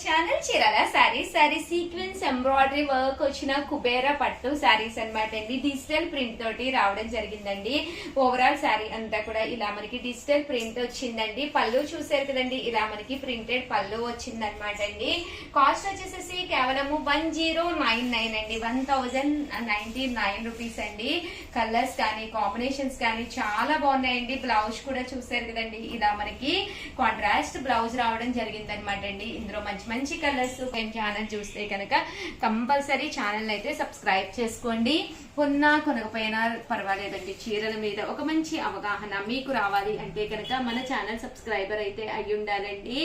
Channel Chirala sorry sequence embroidery work వచ్చిన కుబేరా పట్టు సారీస్ అన్నమాట అండి. డిజిటల్ ప్రింట్ తోటి రావడం జరిగిందండి. ఓవరాల్ సారీ అంతా కూడా ఇలా మనకి డిజిటల్ ప్రింట్ వచ్చిందండి. పళ్ళు చూసారు కదండి, ఇలా మనకి ప్రింటెడ్ పళ్ళు వచ్చింది అనమాట అండి. కాస్ట్ వచ్చేసేసి కేవలము 1099 అండి, 1099 రూపీస్ అండి. కలర్స్ కానీ కాంబినేషన్స్ కానీ చాలా బాగున్నాయండి. బ్లౌజ్ కూడా చూసారు కదండి, ఇలా మనకి కాంట్రాస్ట్ బ్లౌజ్ రావడం జరిగింది అనమాట అండి. ఇందులో మంచి మంచి కలర్స్. ఛానల్ చూస్తే కనుక కంపల్సరీ ఛానల్ అయితే సబ్స్క్రైబ్ చేసుకోండి. కొన్నా కొనకపోయినా పర్వాలేదండి, చీరల మీద ఒక మంచి అవగాహన మీకు రావాలి అంటే కనుక మన ఛానల్ సబ్స్క్రైబర్ అయితే అయి ఉండాలండి.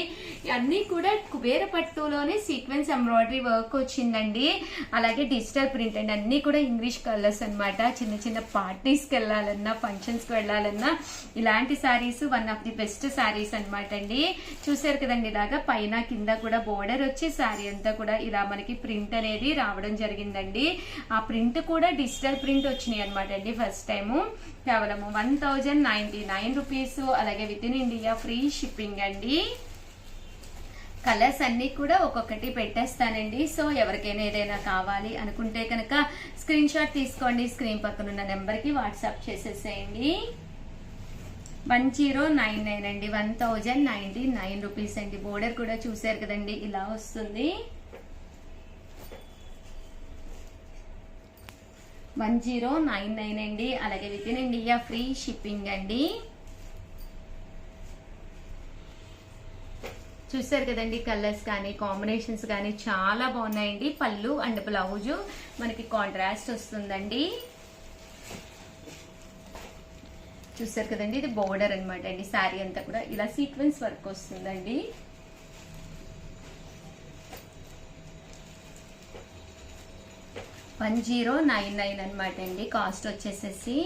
అన్ని కూడా కుబేర పట్టులోనే సీక్వెన్స్ ఎంబ్రాయిడరీ వర్క్ వచ్చిందండి. అలాగే డిజిటల్ ప్రింట్ అండి, అన్ని కూడా ఇంగ్లీష్ కలర్స్ అనమాట. చిన్న చిన్న పార్టీస్కి వెళ్ళాలన్నా ఫంక్షన్స్కి వెళ్ళాలన్నా ఇలాంటి saris one of the best saris అనమాట అండి. చూసారు కదండి, ఇలాగా పైన కింద కూడా బోర్డర్ వచ్చి శారీ అంతా కూడా ఇలా మనకి ప్రింట్ అనేది రావడం జరిగిందండి. ఆ ప్రింట్ కూడా డిజిటల్ ప్రింట్ వచ్చినాయి అనమాట అండి. ఫస్ట్ టైము కేవలము 1099 రూపీస్. అలాగే with in India free shipping అండి. కలర్స్ అన్ని కూడా ఒక్కొక్కటి పెట్టేస్తానండి. సో ఎవరికైనా ఏదైనా కావాలి అనుకుంటే కనుక స్క్రీన్ షాట్ తీసుకోండి, స్క్రీన్ పక్కన ఉన్న నెంబర్కి వాట్సాప్ చేసేసేయండి. 1099 అండి, 1099 రూపీస్ అండి. బోర్డర్ కూడా చూసారు కదండి, ఇలా వస్తుంది. 1099 అండి. అలాగే with in India free shipping అండి. చూసారు కదండి, కలర్స్ కానీ కాంబినేషన్స్ కానీ చాలా బాగున్నాయండి. పళ్ళు అండ్ బ్లౌజ్ మనకి కాంట్రాస్ట్ వస్తుందండి. చూసారు కదండి, ఇది బోర్డర్ అనమాట అండి. శారీ అంతా కూడా ఇలా సీక్వెన్స్ వర్క్ వస్తుందండి. $1099 అనమాట అండి. కాస్ట్ వచ్చేసేసి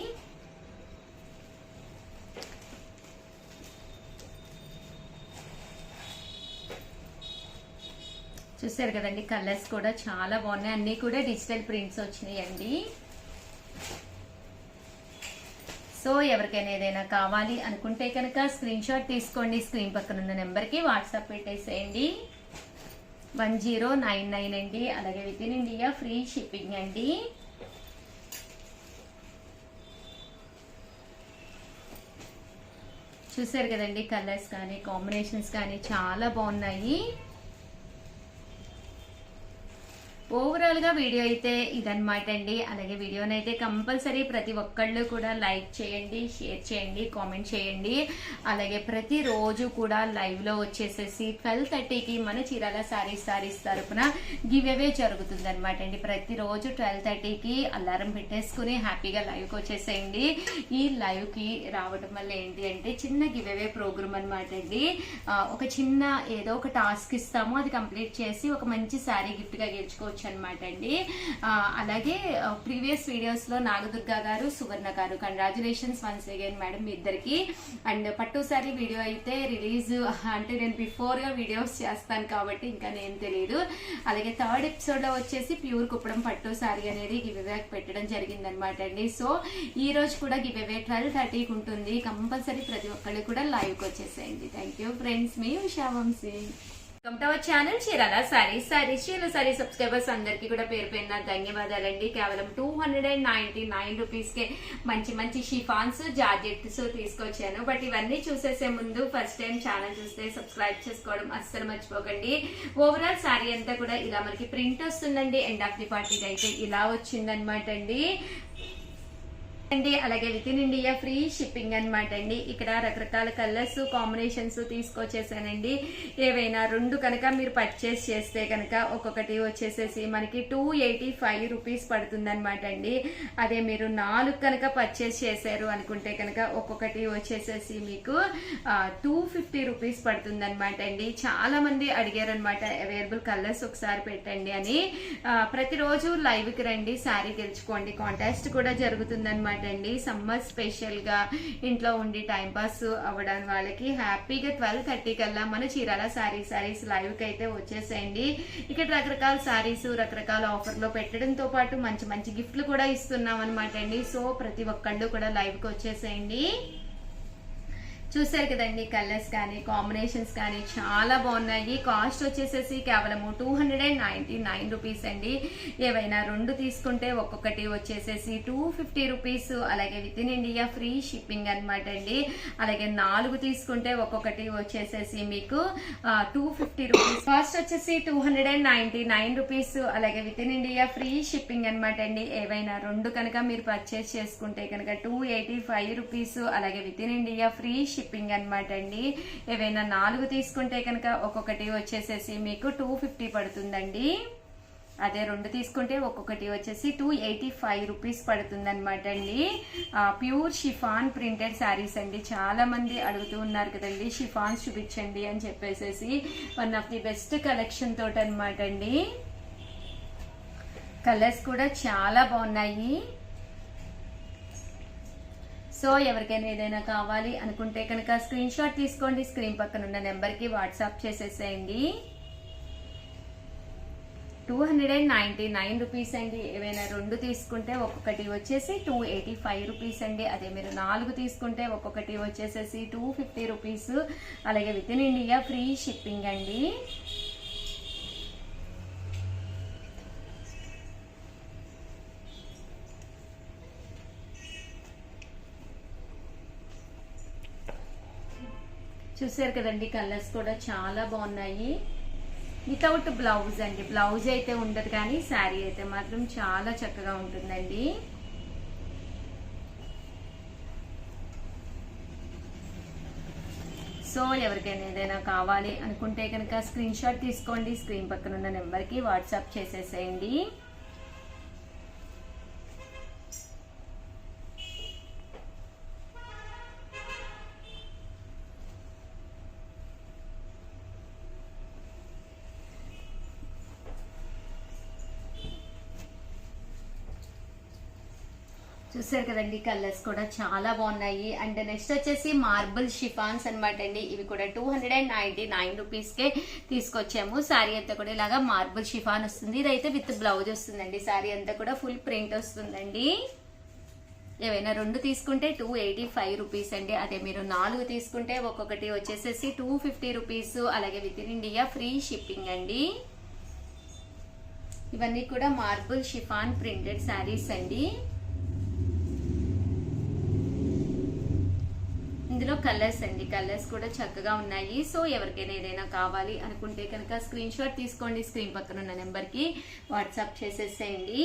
చూసారు కదండి, కలర్స్ కూడా చాలా బాగున్నాయి. అన్ని కూడా డిజిటల్ ప్రింట్స్ వచ్చినాయండి. సో ఎవరికైనా ఏదైనా కావాలి అనుకుంటే కనుక స్క్రీన్ షాట్ తీసుకోండి, స్క్రీన్ పక్కన ఉన్న నెంబర్కి వాట్సాప్ పెట్టేసేయండి. 1099 అండి. అలాగే with in India free shipping అండి. చూసారు కదండి, కలర్స్ కానీ కాంబినేషన్స్ కానీ చాలా బాగున్నాయి. ఓవరాల్ గా వీడియో అయితే ఇదన్నమాట అండి. అలాగే వీడియోనైతే కంపల్సరీ ప్రతి ఒక్కళ్ళు కూడా లైక్ చేయండి, షేర్ చేయండి, కామెంట్ చేయండి. అలాగే ప్రతిరోజు కూడా లైవ్ లో వచ్చేసేసి 12:30కి మన చీరాల సారీస్ తరపున గివ్ అవే జరుగుతుంది అనమాట అండి. ప్రతిరోజు 12:30కి అలారం పెట్టేసుకుని హ్యాపీగా లైవ్కి వచ్చేసేయండి. ఈ లైవ్ కి రావడం వల్ల ఏంటి అంటే చిన్న గివ్ అవే ప్రోగ్రామ్ అనమాట అండి. ఒక చిన్న ఏదో ఒక టాస్క్ ఇస్తాము, అది కంప్లీట్ చేసి ఒక మంచి శారీ గిఫ్ట్ గా గెలుచుకోవచ్చు అనమాట అండి. అలాగే ప్రీవియస్ వీడియోస్ లో నాగదుర్గ గారు, సువర్ణ గారు, కంగ్రాచులేషన్స్ వన్స్ అగైన్ మేడం మీ ఇద్దరికి. అండ్ పట్టు సారీ వీడియో అయితే రిలీజ్ అంటే నేను బిఫోర్ గా వీడియోస్ చేస్తాను కాబట్టి ఇంకా నేను తెలియదు. అలాగే థర్డ్ ఎపిసోడ్ లో వచ్చేసి ప్యూర్ కుప్పడం పట్టు సారీ అనేది గివ్ అవే పెట్టడం జరిగింది అనమాట అండి. సో ఈ రోజు కూడా గివ్ అవే 12:30కి ఉంటుంది. కంపల్సరీ ప్రతి ఒక్కళ్ళు కూడా లైవ్ కి వచ్చేసేయండి. థ్యాంక్ యూ ఫ్రెండ్స్, మీ Usha Vamsi. Welcome to our channel Chirala sari subscribers అందరికి కూడా పేరు పేరున ధన్యవాదాలండి. కేవలం 299 రూపీస్ కే మంచి మంచి షిఫాన్స్ జార్జెట్స్ తీసుకొచ్చాను. బట్ ఇవన్నీ చూసేసే ముందు ఫస్ట్ టైం ఛానల్ చూస్తే సబ్స్క్రైబ్ చేసుకోవడం అస్సలు మర్చిపోకండి. ఓవరాల్ సారీ అంతా కూడా ఇలా మనకి ప్రింట్ వస్తుందండి. ఎండ్ ఆఫ్ ది పార్టీకి అయితే ఇలా వచ్చిందనమాట అండి. అలాగే with in India free shipping అనమాట అండి. ఇక్కడ రకరకాల కలర్స్ కాంబినేషన్స్ తీసుకొచ్చేసానండి. ఏవైనా 2 కనుక మీరు పర్చేస్ చేస్తే కనుక ఒక్కొక్కటి వచ్చేసేసి మనకి 285 రూపీస్ పడుతుంది అనమాట అండి. అదే మీరు 4 కనుక పర్చేస్ చేశారు అనుకుంటే కనుక ఒక్కొక్కటి వచ్చేసేసి మీకు 250 రూపీస్ పడుతుంది అనమాట అండి. చాలా మంది అడిగారు అనమాట అవైలబుల్ కలర్స్ ఒకసారి పెట్టండి అని. ప్రతిరోజు లైవ్ కి రండి, శారీ గెలుచుకోండి. కాంటెస్ట్ కూడా జరుగుతుంది అనమాట అండి. సమ్మర్ స్పెషల్ గా ఇంట్లో ఉండి టైం పాస్ అవ్వడం వాళ్ళకి హ్యాపీగా 12:30 కల్లా మన చీరాల సారీస్ లైవ్ కి అయితే వచ్చేసేయండి. ఇక్కడ రకరకాల సారీస్ రకరకాల ఆఫర్ లో పెట్టడంతో పాటు మంచి మంచి గిఫ్ట్లు కూడా ఇస్తున్నాం అనమాట అండి. సో ప్రతి ఒక్కళ్ళు కూడా లైవ్ కి వచ్చేసేయండి. చూసారు కదండి, కలర్స్ కానీ కాంబినేషన్స్ కానీ చాలా బాగున్నాయి. కాస్ట్ వచ్చేసేసి కేవలము 299 రూపీస్ అండి. ఏవైనా 2 తీసుకుంటే ఒక్కొక్కటి వచ్చేసేసి 250 రూపీస్. అలాగే with in India free shipping అనమాట అండి. అలాగే 4 తీసుకుంటే ఒక్కొక్కటి వచ్చేసేసి మీకు 250 రూపీస్. కాస్ట్ వచ్చేసి 299 రూపీస్. అలాగే with in India free shipping అనమాట అండి. ఏవైనా 2 కనుక మీరు పర్చేస్ చేసుకుంటే కనుక 285 రూపీస్. అలాగే with in India free shipping అనమాట అండి. ఏవైనా 4 తీసుకుంటే కనుక ఒక్కొక్కటి వచ్చేసేసి మీకు 250 పడుతుందండి. అదే 2 తీసుకుంటే ఒక్కొక్కటి వచ్చేసి 285 రూపీస్ పడుతుంది అనమాట అండి. ప్యూర్ షిఫాన్ ప్రింటెడ్ శారీస్ అండి. చాలా మంది అడుగుతూ ఉన్నారు కదండి, షిఫాన్స్ చూపించండి అని చెప్పేసి. One of the best collection తోటి అనమాట అండి. కలర్స్ కూడా చాలా బాగున్నాయి. సో ఎవరికైనా ఏదైనా కావాలి అనుకుంటే కనుక స్క్రీన్ షాట్ తీసుకోండి, స్క్రీన్ పక్కన ఉన్న నెంబర్కి వాట్సాప్ చేసేసేయండి. 299 రూపీస్ అండి. ఏవైనా 2 తీసుకుంటే ఒక్కొక్కటి వచ్చేసి 285 రూపీస్ అండి. అదే మీరు 4 తీసుకుంటే ఒక్కొక్కటి వచ్చేసేసి 250 రూపీస్. అలాగే with in India free shipping అండి. చూసారు కదండి, కలర్స్ కూడా చాలా బాగున్నాయి. వితౌట్ బ్లౌజ్ అండి. బ్లౌజ్ అయితే ఉండదు కానీ శారీ అయితే మాత్రం చాలా చక్కగా ఉంటుందండి. సో ఎవరికైనా ఏదైనా కావాలి అనుకుంటే కనుక స్క్రీన్ షాట్ తీసుకోండి, స్క్రీన్ పక్కన ఉన్న నెంబర్కి వాట్సాప్ చేసేసేయండి. చూసారు కదండి, కలర్స్ కూడా చాలా బాగున్నాయి. అండ్ నెక్స్ట్ వచ్చేసి మార్బుల్ షిఫాన్స్ అనమాట అండి. ఇవి కూడా 299 రూపీస్కే తీసుకొచ్చాము. శారీ అంతా కూడా ఇలాగా మార్బుల్ షిఫాన్ వస్తుంది. ఇదైతే విత్ బ్లౌజ్ వస్తుందండి. శారీ అంతా కూడా ఫుల్ ప్రింట్ వస్తుందండి. ఏవైనా 2 తీసుకుంటే 285 రూపీస్ అండి. అదే మీరు 4 తీసుకుంటే ఒక్కొక్కటి వచ్చేసేసి 250 రూపీస్. అలాగే with in India free shipping అండి. ఇవన్నీ కూడా మార్బుల్ షిఫాన్ ప్రింటెడ్ శారీస్ అండి. ఇందులో కలర్స్ అండి. కలర్స్ కూడా చక్కగా ఉన్నాయి. సో ఎవరికైనా ఏదైనా కావాలి అనుకుంటే కనుక స్క్రీన్ షాట్ తీసుకోండి, స్క్రీన్ పక్కన ఉన్న నెంబర్కి వాట్సాప్ చేసేసేయండి.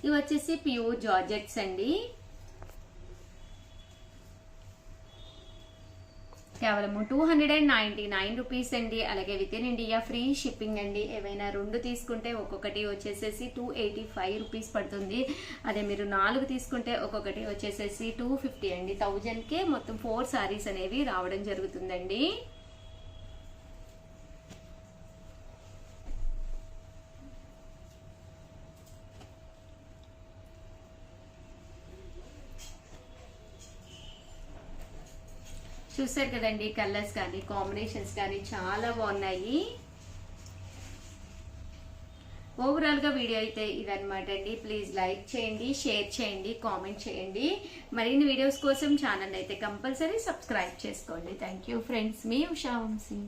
ఇవి వచ్చేసి ప్యూర్ జార్జెట్స్ అండి. కేవలం 299 రూపీస్ అండి. అలాగే with in India free shipping అండి. ఏవైనా 2 తీసుకుంటే ఒక్కొక్కటి వచ్చేసేసి 285 రూపీస్ పడుతుంది. అదే మీరు 4 తీసుకుంటే ఒక్కొక్కటి వచ్చేసేసి 250 అండి. 1000కే మొత్తం 4 సారీస్ అనేవి రావడం జరుగుతుందండి. చూసారు కదండి, కలర్స్ కానీ కాంబినేషన్స్ కానీ చాలా బాగున్నాయి. ఓవరాల్ గా వీడియో అయితే ఇదన్నమాట అండి. ప్లీజ్ లైక్ చేయండి, షేర్ చేయండి, కామెంట్ చేయండి. మరిన్ని వీడియోస్ కోసం ఛానల్ అయితే కంపల్సరీ సబ్స్క్రైబ్ చేసుకోండి. Thank you friends. మీ ఉషా వంశీ.